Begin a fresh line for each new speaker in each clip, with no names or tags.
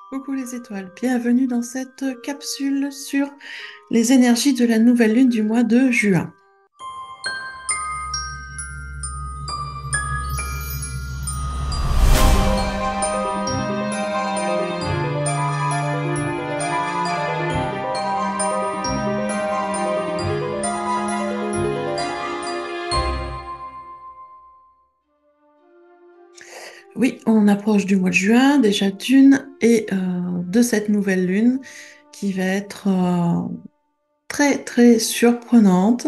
Coucou les étoiles, bienvenue dans cette capsule sur les énergies de la nouvelle lune du mois de juin. Oui, on approche du mois de juin, déjà d'une, et de cette nouvelle lune qui va être très très surprenante.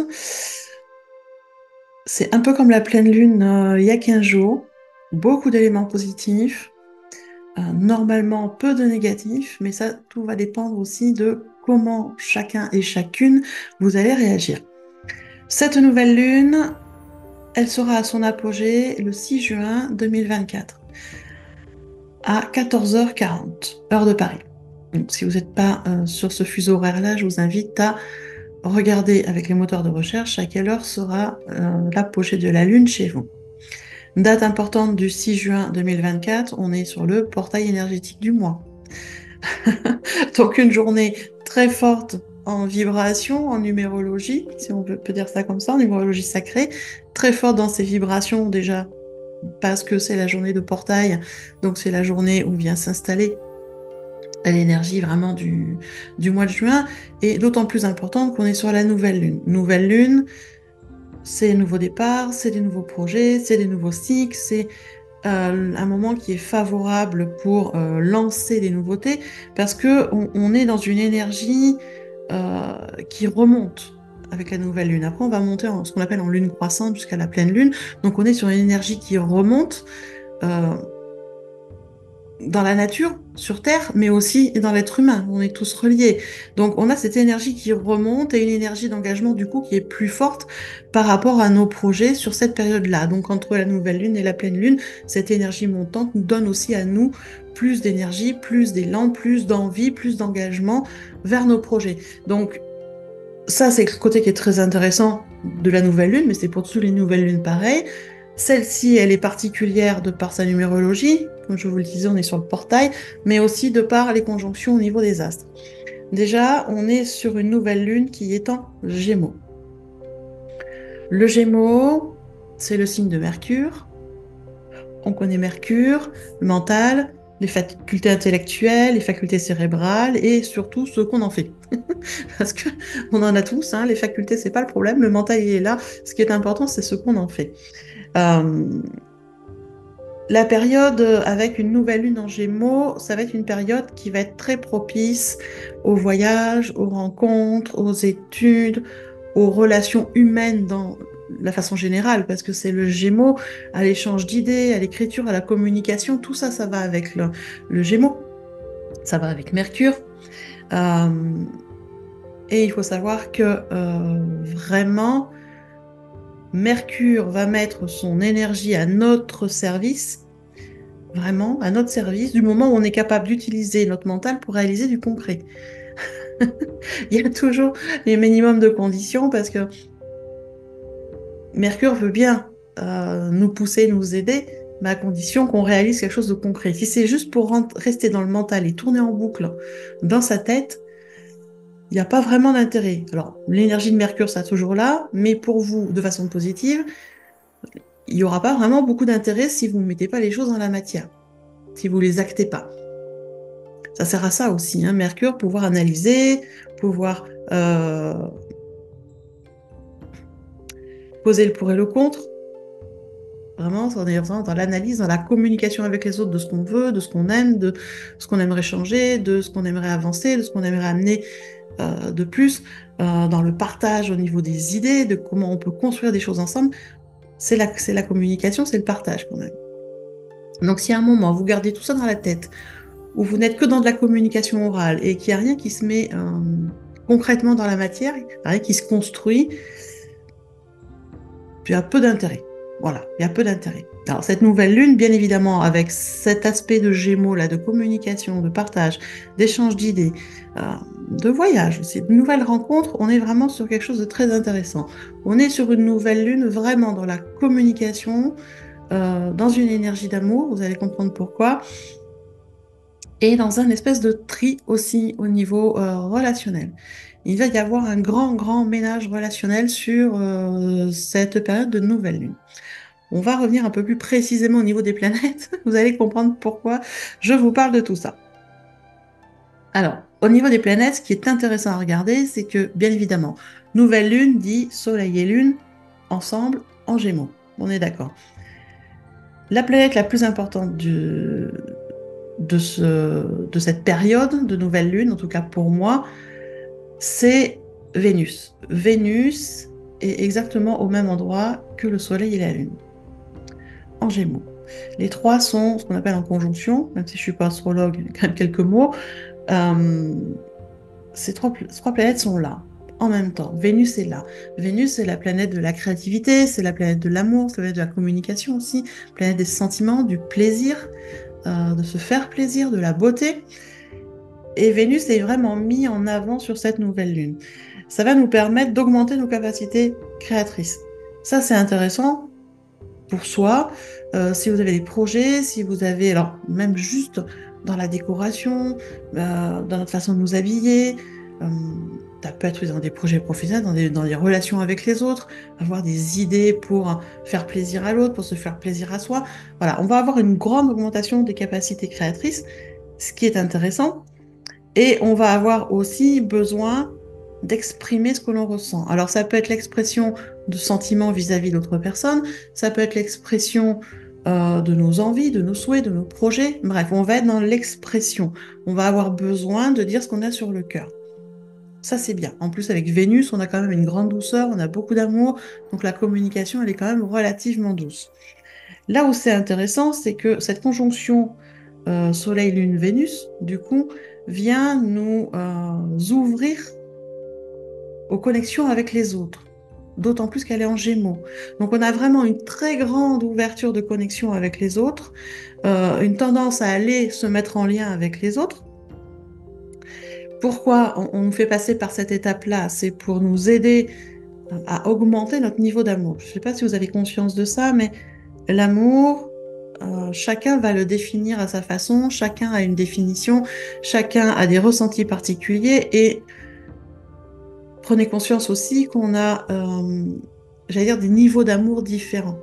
C'est un peu comme la pleine lune il y a 15 jours, beaucoup d'éléments positifs, normalement peu de négatifs, mais ça, tout va dépendre aussi de comment chacun et chacune vous allez réagir. Cette nouvelle lune, elle sera à son apogée le 6 juin 2024 à 14h40, heure de Paris. Donc, si vous n'êtes pas sur ce fuseau horaire-là, je vous invite à regarder avec les moteurs de recherche à quelle heure sera l'apogée de la Lune chez vous. Date importante du 6 juin 2024, on est sur le portail énergétique du mois. Donc une journée très forte en vibration, en numérologie, si on peut dire ça comme ça, en numérologie sacrée, très forte dans ses vibrations déjà, parce que c'est la journée de portail, donc c'est la journée où vient s'installer l'énergie vraiment du mois de juin, et d'autant plus importante qu'on est sur la nouvelle lune. Nouvelle lune, c'est nouveau départ, c'est des nouveaux projets, c'est des nouveaux cycles, c'est un moment qui est favorable pour lancer des nouveautés, parce que on est dans une énergie qui remonte avec la nouvelle lune. Après, on va monter en ce qu'on appelle en lune croissante jusqu'à la pleine lune. Donc, on est sur une énergie qui remonte euh, dans la nature, sur Terre, mais aussi dans l'être humain. On est tous reliés. Donc, on a cette énergie qui remonte et une énergie d'engagement, du coup, qui est plus forte par rapport à nos projets sur cette période-là. Donc, entre la nouvelle lune et la pleine lune, cette énergie montante nous donne aussi à nous plus d'énergie, plus d'élan, plus d'envie, plus d'engagement vers nos projets. Donc, ça, c'est le côté qui est très intéressant de la nouvelle lune, mais c'est pour toutes les nouvelles lunes pareil. Celle-ci, elle est particulière de par sa numérologie, comme je vous le disais, on est sur le portail, mais aussi de par les conjonctions au niveau des astres. Déjà, on est sur une nouvelle lune qui est en Gémeaux. Le Gémeaux, c'est le signe de Mercure. On connaît Mercure, le mental, les facultés intellectuelles, les facultés cérébrales et surtout ce qu'on en fait. Parce que on en a tous, hein, les facultés, c'est pas le problème, le mental il est là. Ce qui est important, c'est ce qu'on en fait. Euh, la période avec une nouvelle lune en Gémeaux, ça va être une période qui va être très propice aux voyages, aux rencontres, aux études, aux relations humaines dans la façon générale, parce que c'est le Gémeaux, à l'échange d'idées, à l'écriture, à la communication, tout ça, ça va avec le Gémeaux. Ça va avec Mercure. Euh, et il faut savoir que vraiment, Mercure va mettre son énergie à notre service, vraiment à notre service, du moment où on est capable d'utiliser notre mental pour réaliser du concret. Il y a toujours les minimums de conditions parce que Mercure veut bien nous pousser, nous aider, mais à condition qu'on réalise quelque chose de concret. Si c'est juste pour rester dans le mental et tourner en boucle dans sa tête, il n'y a pas vraiment d'intérêt. Alors, l'énergie de Mercure, ça toujours là, mais pour vous, de façon positive, il n'y aura pas vraiment beaucoup d'intérêt si vous ne mettez pas les choses dans la matière, si vous ne les actez pas. Ça sert à ça aussi, hein, Mercure, pouvoir analyser, pouvoir poser le pour et le contre. Vraiment, on est vraiment dans l'analyse, dans la communication avec les autres de ce qu'on veut, de ce qu'on aime, de ce qu'on aimerait changer, de ce qu'on aimerait avancer, de ce qu'on aimerait amener de plus, dans le partage au niveau des idées, de comment on peut construire des choses ensemble. C'est la communication, c'est le partage quand même. Donc, si à un moment, vous gardez tout ça dans la tête, où vous n'êtes que dans de la communication orale et qu'il n'y a rien qui se met concrètement dans la matière, rien qui se construit, il y a peu d'intérêt. Voilà, il y a peu d'intérêt. Alors, cette nouvelle lune, bien évidemment, avec cet aspect de Gémeaux, là, de communication, de partage, d'échange d'idées, euh, de voyage aussi, de nouvelles rencontres, on est vraiment sur quelque chose de très intéressant. On est sur une nouvelle lune vraiment dans la communication, dans une énergie d'amour, vous allez comprendre pourquoi. et dans un espèce de tri aussi au niveau relationnel. Il va y avoir un grand, grand ménage relationnel sur cette période de nouvelle lune. On va revenir un peu plus précisément au niveau des planètes. Vous allez comprendre pourquoi je vous parle de tout ça. Alors, au niveau des planètes, ce qui est intéressant à regarder, c'est que, bien évidemment, nouvelle lune dit Soleil et Lune ensemble en Gémeaux. On est d'accord. La planète la plus importante de cette période de nouvelle lune, en tout cas pour moi, c'est Vénus. Vénus est exactement au même endroit que le Soleil et la Lune, en Gémeaux. Les trois sont ce qu'on appelle en conjonction, même si je ne suis pas astrologue, il y a quand même quelques mots. Euh, ces trois planètes sont là, en même temps. Vénus est là. Vénus, c'est la planète de la créativité, c'est la planète de l'amour, c'est la planète de la communication aussi, planète des sentiments, du plaisir, de se faire plaisir, de la beauté. Et Vénus est vraiment mis en avant sur cette nouvelle lune. Ça va nous permettre d'augmenter nos capacités créatrices. Ça, c'est intéressant pour soi. Si vous avez des projets, si vous avez, alors même juste dans la décoration, dans notre façon de nous habiller, euh, ça peut être dans des projets professionnels, dans des relations avec les autres, avoir des idées pour faire plaisir à l'autre, pour se faire plaisir à soi. Voilà, on va avoir une grande augmentation des capacités créatrices, ce qui est intéressant. Et on va avoir aussi besoin d'exprimer ce que l'on ressent. Alors ça peut être l'expression de sentiments vis-à-vis d'autres personnes, ça peut être l'expression de nos envies, de nos souhaits, de nos projets. Bref, on va être dans l'expression. On va avoir besoin de dire ce qu'on a sur le cœur. Ça, c'est bien. En plus, avec Vénus, on a quand même une grande douceur, on a beaucoup d'amour, donc la communication, elle est quand même relativement douce. Là où c'est intéressant, c'est que cette conjonction Soleil, Lune, Vénus, du coup, vient nous ouvrir aux connexions avec les autres, d'autant plus qu'elle est en Gémeaux. Donc on a vraiment une très grande ouverture de connexion avec les autres, une tendance à aller se mettre en lien avec les autres. Pourquoi on nous fait passer par cette étape-là? C'est pour nous aider à augmenter notre niveau d'amour. Je ne sais pas si vous avez conscience de ça, mais l'amour, chacun va le définir à sa façon, chacun a une définition, chacun a des ressentis particuliers et prenez conscience aussi qu'on a, j'allais dire, des niveaux d'amour différents.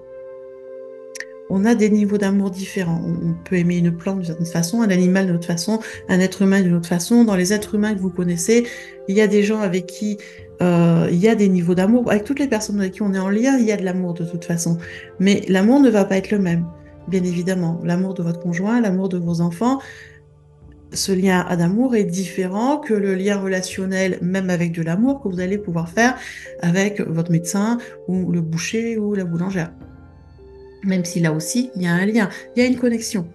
On a des niveaux d'amour différents. On peut aimer une plante d'une certaine façon, un animal d'une autre façon, un être humain d'une autre façon. Dans les êtres humains que vous connaissez, il y a des gens avec qui il y a des niveaux d'amour. Avec toutes les personnes avec qui on est en lien, il y a de l'amour de toute façon. Mais l'amour ne va pas être le même, bien évidemment. L'amour de votre conjoint, l'amour de vos enfants, ce lien d'amour est différent que le lien relationnel, même avec de l'amour, que vous allez pouvoir faire avec votre médecin ou le boucher ou la boulangère. Même si là aussi, il y a un lien, il y a une connexion,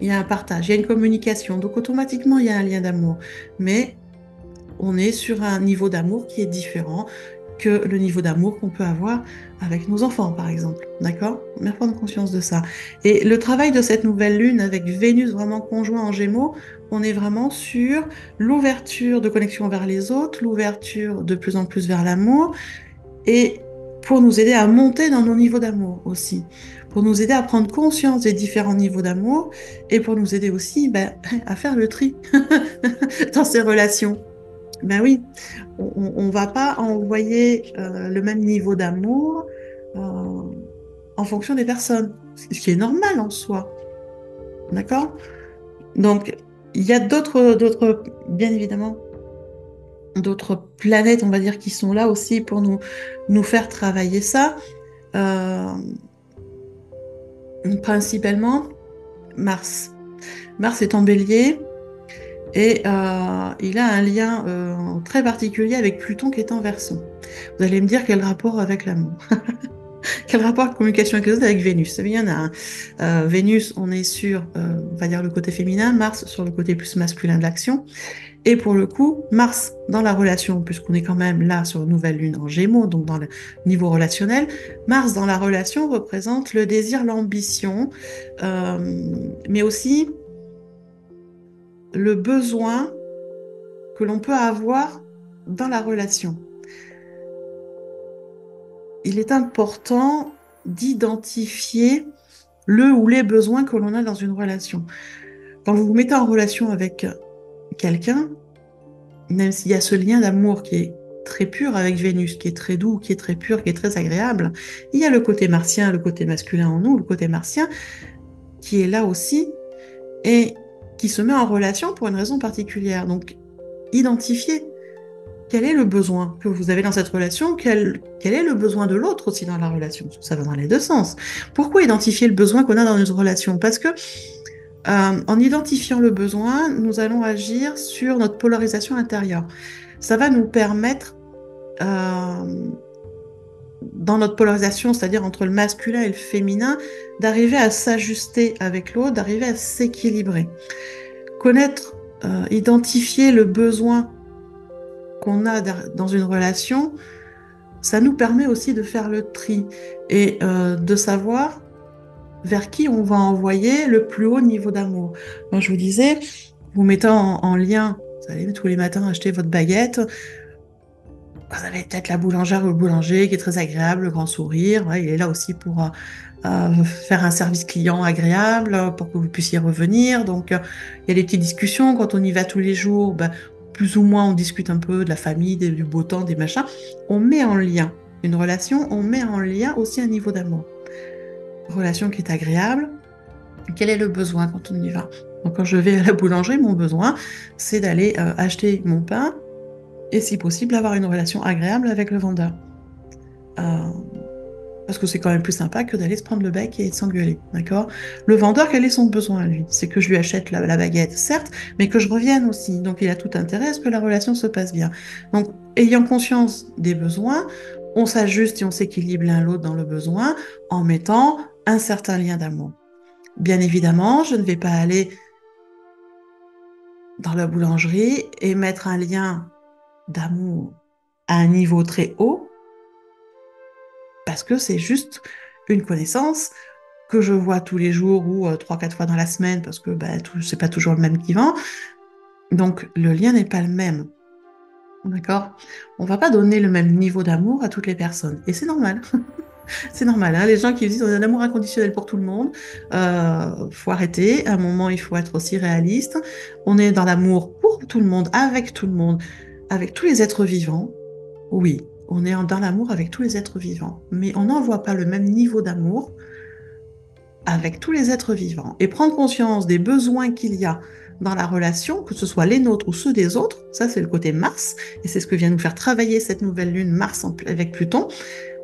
il y a un partage, il y a une communication. Donc automatiquement, il y a un lien d'amour. Mais on est sur un niveau d'amour qui est différent que le niveau d'amour qu'on peut avoir avec nos enfants, par exemple. D'accord? On va prendre conscience de ça. Et le travail de cette nouvelle lune avec Vénus vraiment conjoint en Gémeaux, on est vraiment sur l'ouverture de connexion vers les autres, l'ouverture de plus en plus vers l'amour, et pour nous aider à monter dans nos niveaux d'amour aussi, pour nous aider à prendre conscience des différents niveaux d'amour, et pour nous aider aussi à faire le tri dans ces relations. Ben oui, on va pas envoyer le même niveau d'amour en fonction des personnes, ce qui est normal en soi. D'accord? Donc, il y a bien évidemment, d'autres planètes, on va dire, qui sont là aussi pour nous faire travailler ça. Euh, Principalement, Mars. Mars est en bélier et il a un lien très particulier avec Pluton qui est en Verseau. Vous allez me dire quel rapport avec l'amour? Quel rapport avec la communication avec les autres avec Vénus? Eh bien, il y en a un. Vénus, on est sur, on va dire, le côté féminin, Mars sur le côté plus masculin de l'action. Et pour le coup, Mars dans la relation, puisqu'on est quand même là sur une nouvelle lune en Gémeaux, donc dans le niveau relationnel, Mars dans la relation représente le désir, l'ambition, mais aussi le besoin que l'on peut avoir dans la relation. Il est important d'identifier le ou les besoins que l'on a dans une relation. Quand vous vous mettez en relation avec quelqu'un, même s'il y a ce lien d'amour qui est très pur avec Vénus, qui est très doux, qui est très pur, qui est très agréable, il y a le côté martien, le côté masculin en nous, le côté martien, qui est là aussi et qui se met en relation pour une raison particulière. Donc, identifiez quel est le besoin que vous avez dans cette relation, quel est le besoin de l'autre aussi dans la relation. Ça va dans les deux sens. Pourquoi identifier le besoin qu'on a dans une relation? Parce que en identifiant le besoin, nous allons agir sur notre polarisation intérieure. Ça va nous permettre, dans notre polarisation, c'est-à-dire entre le masculin et le féminin, d'arriver à s'ajuster avec l'autre, d'arriver à s'équilibrer. Connaître, identifier le besoin qu'on a dans une relation, ça nous permet aussi de faire le tri et de savoir vers qui on va envoyer le plus haut niveau d'amour. Moi, je vous disais, vous mettez en lien, vous allez tous les matins acheter votre baguette, vous avez peut-être la boulangère ou le boulanger qui est très agréable, le grand sourire, ouais, il est là aussi pour faire un service client agréable, pour que vous puissiez revenir. Donc, il y a des petites discussions, quand on y va tous les jours, ben, plus ou moins on discute un peu de la famille, du beau temps, des machins. On met en lien une relation, on met en lien aussi un niveau d'amour. Relation qui est agréable, quel est le besoin quand on y va? Donc quand je vais à la boulangerie, mon besoin, c'est d'aller acheter mon pain et si possible avoir une relation agréable avec le vendeur. Parce que c'est quand même plus sympa que d'aller se prendre le bec et de s'engueuler, d'accord? Le vendeur, quel est son besoin, lui? C'est que je lui achète la baguette, certes, mais que je revienne aussi. Donc il a tout intérêt à ce que la relation se passe bien. Donc, ayant conscience des besoins, on s'ajuste et on s'équilibre l'un l'autre dans le besoin en mettant un certain lien d'amour. Bien évidemment, je ne vais pas aller dans la boulangerie et mettre un lien d'amour à un niveau très haut, parce que c'est juste une connaissance que je vois tous les jours ou 3-4 fois dans la semaine, parce que bah, c'est pas toujours le même qui vend. Donc, le lien n'est pas le même. D'accord? On va pas donner le même niveau d'amour à toutes les personnes. Et c'est normal. C'est normal, hein, les gens qui disent on a un amour inconditionnel pour tout le monde, faut arrêter. À un moment, il faut être aussi réaliste. On est dans l'amour pour tout le monde, avec tous les êtres vivants. Oui, on est dans l'amour avec tous les êtres vivants, mais on n'envoie pas le même niveau d'amour avec tous les êtres vivants. Et prendre conscience des besoins qu'il y a dans la relation, que ce soit les nôtres ou ceux des autres, ça c'est le côté Mars, et c'est ce que vient nous faire travailler cette nouvelle lune Mars avec Pluton.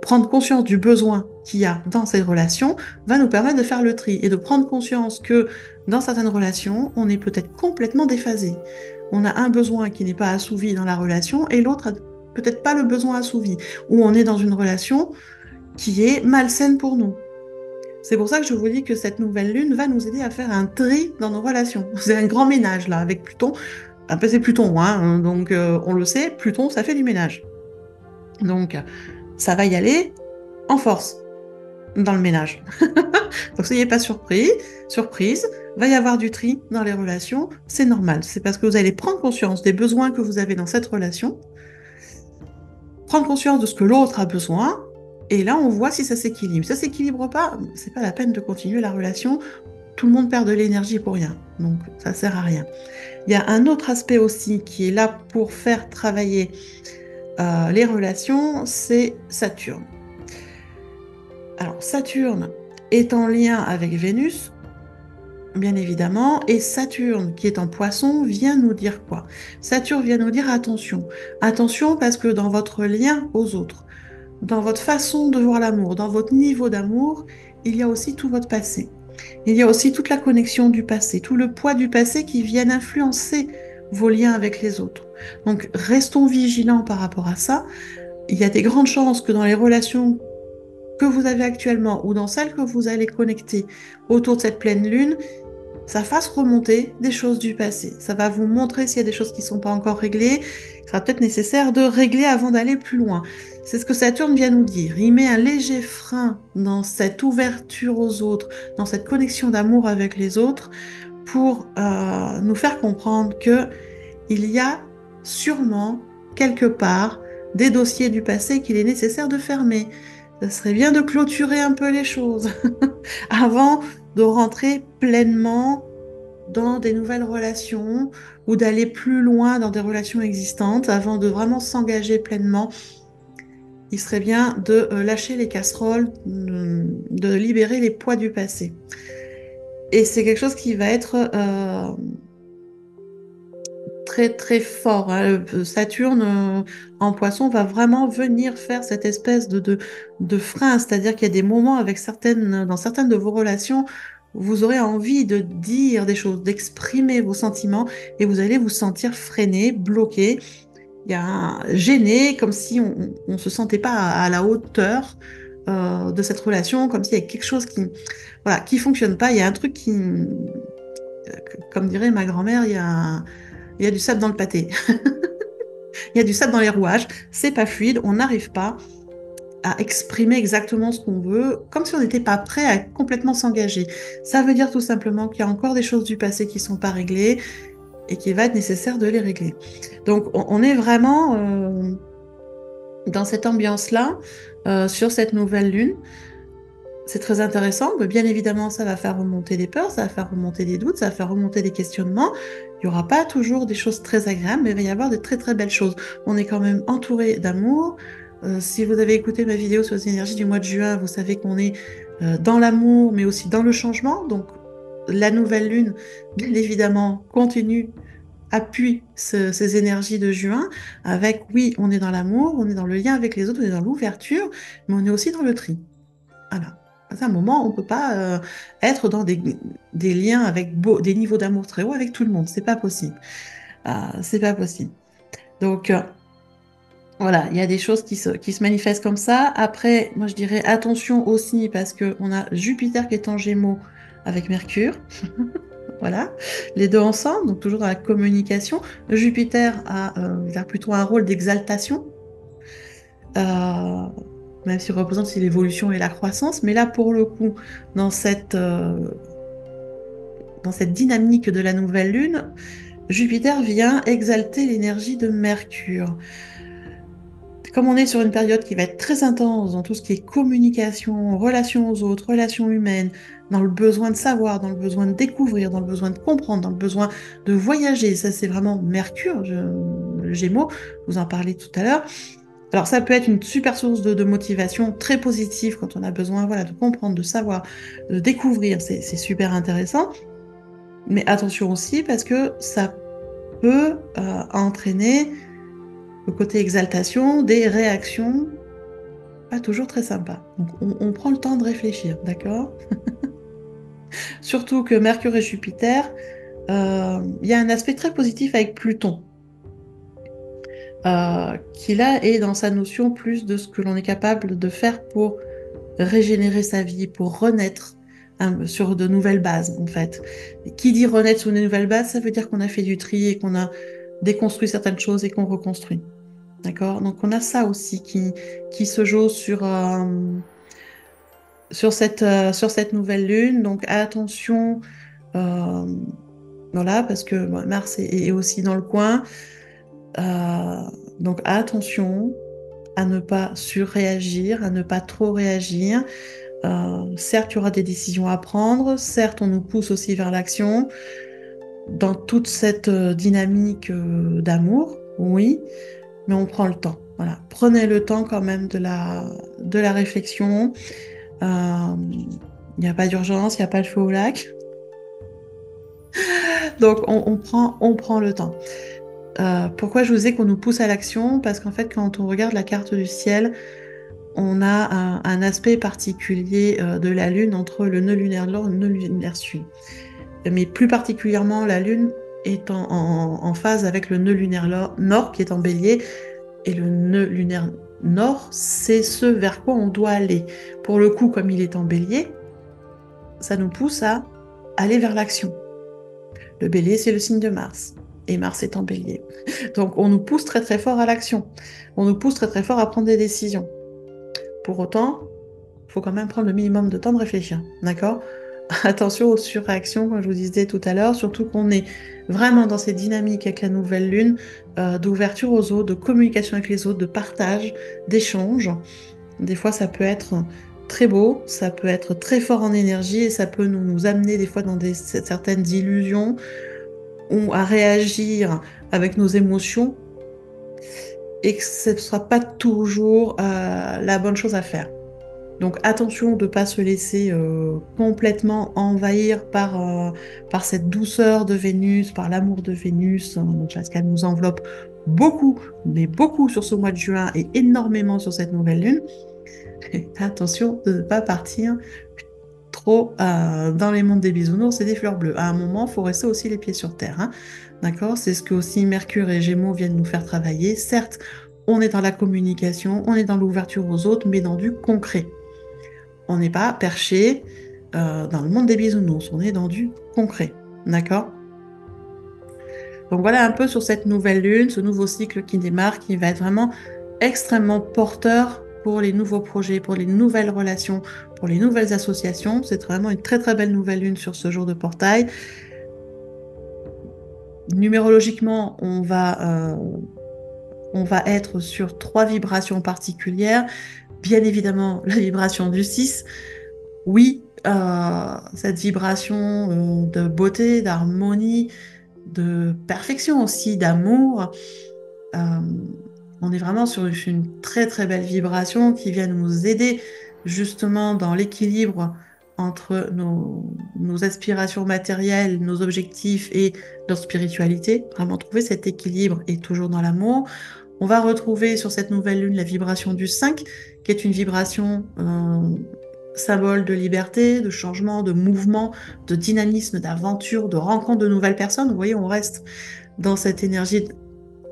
Prendre conscience du besoin qu'il y a dans ces relations va nous permettre de faire le tri et de prendre conscience que dans certaines relations, on est peut-être complètement déphasé. On a un besoin qui n'est pas assouvi dans la relation et l'autre a peut-être pas le besoin assouvi, ou on est dans une relation qui est malsaine pour nous. C'est pour ça que je vous dis que cette nouvelle lune va nous aider à faire un tri dans nos relations. C'est un grand ménage là avec Pluton. Après c'est Pluton, hein, donc on le sait, Pluton ça fait du ménage. Donc ça va y aller en force dans le ménage. Donc soyez pas surprise, va y avoir du tri dans les relations, c'est normal. C'est parce que vous allez prendre conscience des besoins que vous avez dans cette relation, prendre conscience de ce que l'autre a besoin, et là on voit si ça s'équilibre. Si ça s'équilibre pas, c'est pas la peine de continuer la relation. Tout le monde perd de l'énergie pour rien, donc ça sert à rien. Il y a un autre aspect aussi qui est là pour faire travailler les relations, c'est Saturne. Alors, Saturne est en lien avec Vénus, bien évidemment, et Saturne, qui est en Poisson, vient nous dire quoi? Saturne vient nous dire attention. Attention parce que dans votre lien aux autres, dans votre façon de voir l'amour, dans votre niveau d'amour, il y a aussi tout votre passé. Il y a aussi toute la connexion du passé, tout le poids du passé qui vient influencer vos liens avec les autres. Donc, restons vigilants par rapport à ça. Il y a des grandes chances que dans les relations que vous avez actuellement ou dans celles que vous allez connecter autour de cette pleine lune, ça fasse remonter des choses du passé. Ça va vous montrer s'il y a des choses qui ne sont pas encore réglées. Il sera peut-être nécessaire de régler avant d'aller plus loin. C'est ce que Saturne vient nous dire. Il met un léger frein dans cette ouverture aux autres, dans cette connexion d'amour avec les autres, pour nous faire comprendre que il y a sûrement quelque part des dossiers du passé qu'il est nécessaire de fermer. Ça serait bien de clôturer un peu les choses avant de rentrer pleinement dans des nouvelles relations ou d'aller plus loin dans des relations existantes avant de vraiment s'engager pleinement. Il serait bien de lâcher les casseroles, de libérer les poids du passé. Et c'est quelque chose qui va être très très fort, hein. Saturne en Poisson va vraiment venir faire cette espèce de frein, c'est-à-dire qu'il y a des moments dans certaines de vos relations, vous aurez envie de dire des choses, d'exprimer vos sentiments et vous allez vous sentir freiné, bloqué, il y a gêné, comme si on ne se sentait pas à la hauteur de cette relation, comme s'il y a quelque chose qui voilà, qui fonctionne pas, il y a un truc qui, comme dirait ma grand-mère, il y a du sable dans le pâté. Il y a du sable dans les rouages, c'est pas fluide, on n'arrive pas à exprimer exactement ce qu'on veut, comme si on n'était pas prêt à complètement s'engager. Ça veut dire tout simplement qu'il y a encore des choses du passé qui ne sont pas réglées et qu'il va être nécessaire de les régler. Donc on est vraiment dans cette ambiance-là, sur cette nouvelle lune. C'est très intéressant, mais bien évidemment, ça va faire remonter des peurs, ça va faire remonter des doutes, ça va faire remonter des questionnements. Il n'y aura pas toujours des choses très agréables, mais il va y avoir de très très belles choses. On est quand même entouré d'amour. Si vous avez écouté ma vidéo sur les énergies du mois de juin, vous savez qu'on est dans l'amour, mais aussi dans le changement. Donc la nouvelle lune, bien évidemment, continue, appuie ces énergies de juin avec, oui, on est dans l'amour, on est dans le lien avec les autres, on est dans l'ouverture, mais on est aussi dans le tri. Voilà. À un moment, on ne peut pas être dans des liens avec des niveaux d'amour très hauts avec tout le monde. C'est pas possible. C'est pas possible. Donc, voilà, il y a des choses qui se manifestent comme ça. Après, moi, je dirais attention aussi parce qu'on a Jupiter qui est en Gémeaux avec Mercure. Voilà, les deux ensemble, donc toujours dans la communication. Jupiter a plutôt un rôle d'exaltation. Euh, Même s'il représente aussi l'évolution et la croissance, mais là, pour le coup, dans dans cette dynamique de la nouvelle lune, Jupiter vient exalter l'énergie de Mercure. Comme on est sur une période qui va être très intense dans tout ce qui est communication, relations aux autres, relations humaines, dans le besoin de savoir, dans le besoin de découvrir, dans le besoin de comprendre, dans le besoin de voyager, ça c'est vraiment Mercure, le Gémeaux, vous en parlez tout à l'heure. Alors ça peut être une super source de motivation très positive quand on a besoin voilà, de comprendre, de savoir, de découvrir, c'est super intéressant. Mais attention aussi parce que ça peut entraîner le côté exaltation, des réactions pas toujours très sympas. Donc on prend le temps de réfléchir, d'accord? Surtout que Mercure et Jupiter, il y a un aspect très positif avec Pluton, qui là est dans sa notion plus de ce que l'on est capable de faire pour régénérer sa vie, pour renaître hein, sur de nouvelles bases, en fait. Et qui dit renaître sur de nouvelles bases, ça veut dire qu'on a fait du tri et qu'on a déconstruit certaines choses et qu'on reconstruit. D'accord? Donc on a ça aussi qui se joue sur cette nouvelle lune. Donc attention, euh, voilà, parce que bon, Mars est aussi dans le coin. Euh, donc attention à ne pas surréagir, à ne pas trop réagir. Certes, il y aura des décisions à prendre, certes, on nous pousse aussi vers l'action. Dans toute cette dynamique d'amour, oui, mais on prend le temps. Voilà. Prenez le temps quand même de la réflexion. Il n'y a pas d'urgence, il n'y a pas de feu au lac. Donc on prend le temps. Pourquoi je vous ai qu'on nous pousse à l'action? Parce qu'en fait, quand on regarde la carte du ciel, on a un aspect particulier de la Lune entre le nœud lunaire nord et le nœud lunaire sud. Mais plus particulièrement, la Lune est en phase avec le nœud lunaire nord qui est en bélier. Et le nœud lunaire nord, c'est ce vers quoi on doit aller. Pour le coup, comme il est en bélier, ça nous pousse à aller vers l'action. Le bélier, c'est le signe de Mars. Et Mars est en bélier. Donc on nous pousse très très fort à l'action. On nous pousse très très fort à prendre des décisions. Pour autant, il faut quand même prendre le minimum de temps de réfléchir. D'accord? Attention aux surréactions, comme je vous disais tout à l'heure, surtout qu'on est vraiment dans cette dynamique avec la nouvelle lune, d'ouverture aux autres, de communication avec les autres, de partage, d'échange. Des fois, ça peut être très beau, ça peut être très fort en énergie et ça peut nous amener des fois dans certaines illusions ou à réagir avec nos émotions et que ce ne sera pas toujours la bonne chose à faire. Donc attention de ne pas se laisser complètement envahir par cette douceur de Vénus, par l'amour de Vénus, hein, donc parce qu'elle nous enveloppe beaucoup, mais beaucoup sur ce mois de juin et énormément sur cette nouvelle lune. Et attention de ne pas partir trop dans les mondes des bisounours et des fleurs bleues. À un moment, il faut rester aussi les pieds sur terre, hein. D'accord? C'est ce que aussi Mercure et Gémeaux viennent nous faire travailler. Certes, on est dans la communication, on est dans l'ouverture aux autres, mais dans du concret. On n'est pas perché dans le monde des bisounours, on est dans du concret. D'accord? Donc voilà un peu sur cette nouvelle lune, ce nouveau cycle qui démarre, qui va être vraiment extrêmement porteur pour les nouveaux projets, pour les nouvelles relations, pour les nouvelles associations. C'est vraiment une très très belle nouvelle lune sur ce jour de portail. Numérologiquement, on va être sur 3 vibrations particulières. Bien évidemment, la vibration du 6. Oui, cette vibration de beauté, d'harmonie, de perfection aussi, d'amour. Euh, on est vraiment sur une très très belle vibration qui vient nous aider justement dans l'équilibre entre nos aspirations matérielles, nos objectifs et notre spiritualité. Vraiment trouver cet équilibre et toujours dans l'amour. On va retrouver sur cette nouvelle lune la vibration du 5, qui est une vibration symbole de liberté, de changement, de mouvement, de dynamisme, d'aventure, de rencontre de nouvelles personnes. Vous voyez, on reste dans cette énergie,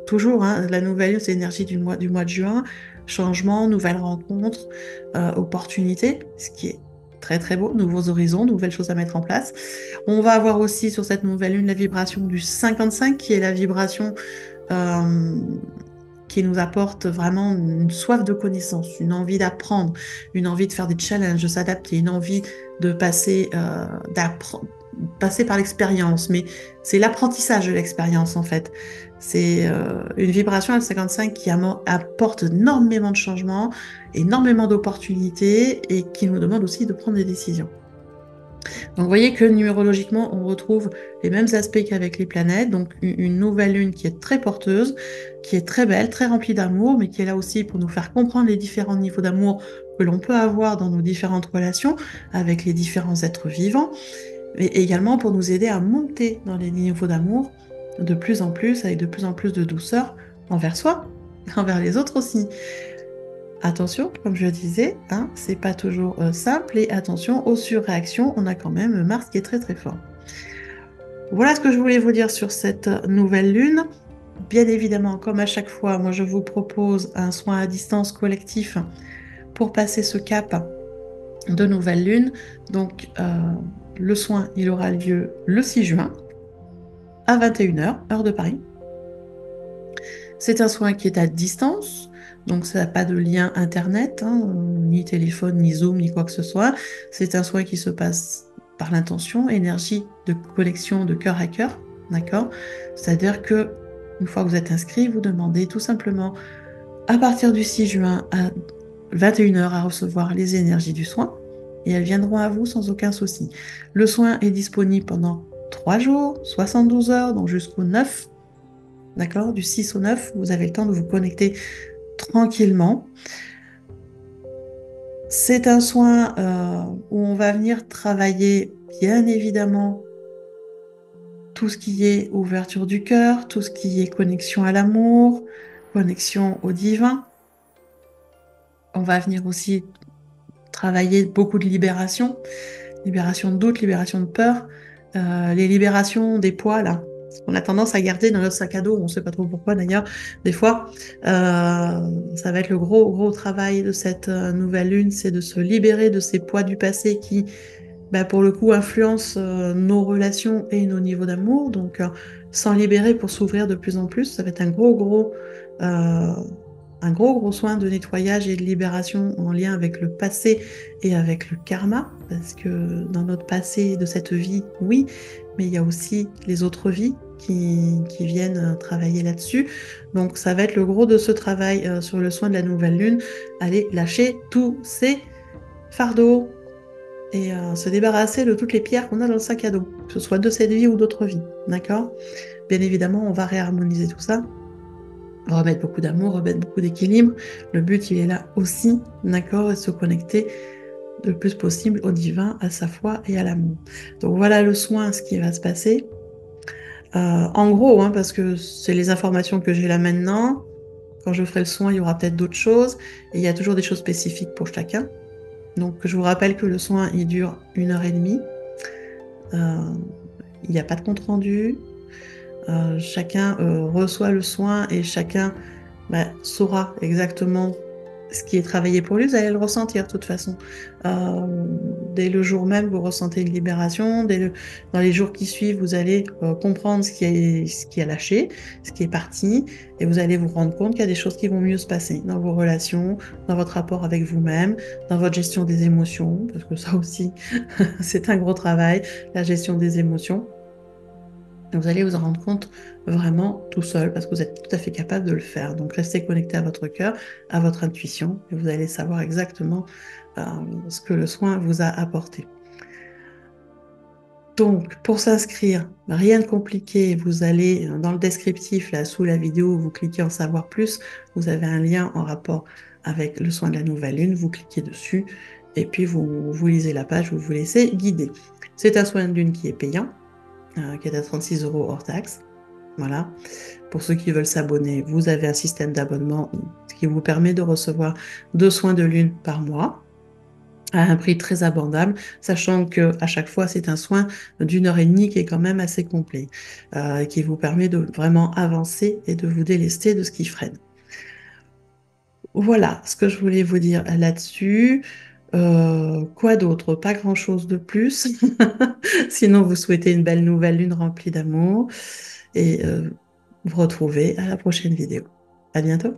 toujours, hein, la nouvelle lune, c'est l'énergie du mois de juin, changement, nouvelles rencontres, opportunités, ce qui est très très beau, nouveaux horizons, nouvelles choses à mettre en place. On va avoir aussi sur cette nouvelle lune la vibration du 55, qui est la vibration qui nous apporte vraiment une soif de connaissance, une envie d'apprendre, une envie de faire des challenges, de s'adapter, une envie de passer par l'expérience. Mais c'est l'apprentissage de l'expérience en fait. C'est une vibration L55 qui apporte énormément de changements, énormément d'opportunités et qui nous demande aussi de prendre des décisions. Donc vous voyez que numérologiquement, on retrouve les mêmes aspects qu'avec les planètes, donc une nouvelle lune qui est très porteuse, qui est très belle, très remplie d'amour, mais qui est là aussi pour nous faire comprendre les différents niveaux d'amour que l'on peut avoir dans nos différentes relations avec les différents êtres vivants, et également pour nous aider à monter dans les niveaux d'amour de plus en plus, avec de plus en plus de douceur envers soi, envers les autres aussi. Attention, comme je le disais, hein, c'est pas toujours simple et attention aux surréactions, on a quand même Mars qui est très très fort. Voilà ce que je voulais vous dire sur cette nouvelle lune. Bien évidemment, comme à chaque fois, moi je vous propose un soin à distance collectif pour passer ce cap de nouvelle lune. Donc le soin, il aura lieu le 6 juin à 21h, heure de Paris. C'est un soin qui est à distance, donc ça n'a pas de lien internet, hein, ni téléphone, ni Zoom, ni quoi que ce soit. C'est un soin qui se passe par l'intention, énergie de connexion de cœur à cœur, d'accord? C'est-à-dire que une fois que vous êtes inscrit, vous demandez tout simplement à partir du 6 juin à 21h à recevoir les énergies du soin et elles viendront à vous sans aucun souci. Le soin est disponible pendant 3 jours, 72 heures, donc jusqu'au 9. D'accord? Du 6 au 9, vous avez le temps de vous connecter tranquillement. C'est un soin où on va venir travailler, bien évidemment, tout ce qui est ouverture du cœur, tout ce qui est connexion à l'amour, connexion au divin. On va venir aussi travailler beaucoup de libération de doute, libération de peur, les libérations des poids, là. On a tendance à garder dans notre sac à dos, on ne sait pas trop pourquoi d'ailleurs, des fois. Ça va être le gros travail de cette nouvelle lune, c'est de se libérer de ces poids du passé qui, pour le coup, influencent nos relations et nos niveaux d'amour. Donc, s'en libérer pour s'ouvrir de plus en plus, ça va être un gros soin de nettoyage et de libération en lien avec le passé et avec le karma, parce que dans notre passé de cette vie, oui, mais il y a aussi les autres vies qui viennent travailler là-dessus. Donc ça va être le gros de ce travail sur le soin de la nouvelle lune, aller lâcher tous ces fardeau et se débarrasser de toutes les pierres qu'on a dans le sac à dos, que ce soit de cette vie ou d'autres vies. D'accord? Bien évidemment, on va réharmoniser tout ça, remettre beaucoup d'amour, remettre beaucoup d'équilibre. Le but, il est là aussi, d'accord, et se connecter le plus possible au divin, à sa foi et à l'amour. Donc voilà le soin, ce qui va se passer. En gros, hein, parce que c'est les informations que j'ai là maintenant. Quand je ferai le soin, il y aura peut-être d'autres choses. Et il y a toujours des choses spécifiques pour chacun. Donc je vous rappelle que le soin, il dure 1 heure et demie. Il n'y a pas de compte-rendu. Chacun reçoit le soin et chacun saura exactement ce qui est travaillé pour lui. Vous allez le ressentir de toute façon. Dès le jour même, vous ressentez une libération. Dans les jours qui suivent, vous allez comprendre ce qui a lâché, ce qui est parti, et vous allez vous rendre compte qu'il y a des choses qui vont mieux se passer dans vos relations, dans votre rapport avec vous-même, dans votre gestion des émotions, parce que ça aussi, c'est un gros travail, la gestion des émotions. Vous allez vous en rendre compte vraiment tout seul parce que vous êtes tout à fait capable de le faire. Donc restez connecté à votre cœur, à votre intuition et vous allez savoir exactement ce que le soin vous a apporté. Donc pour s'inscrire, rien de compliqué, vous allez dans le descriptif là sous la vidéo, vous cliquez en savoir plus, vous avez un lien en rapport avec le soin de la nouvelle lune, vous cliquez dessus et puis vous lisez la page, vous vous laissez guider. C'est un soin de lune qui est payant, qui est à 36 € hors taxe. Voilà. Pour ceux qui veulent s'abonner, vous avez un système d'abonnement qui vous permet de recevoir 2 soins de lune par mois à un prix très abordable, sachant que à chaque fois c'est un soin d'1 heure et demie qui est quand même assez complet, qui vous permet de vraiment avancer et de vous délester de ce qui freine. Voilà ce que je voulais vous dire là-dessus. Quoi d'autre? Pas grand-chose de plus. Sinon, vous souhaitez une belle nouvelle lune remplie d'amour et vous retrouver à la prochaine vidéo. À bientôt.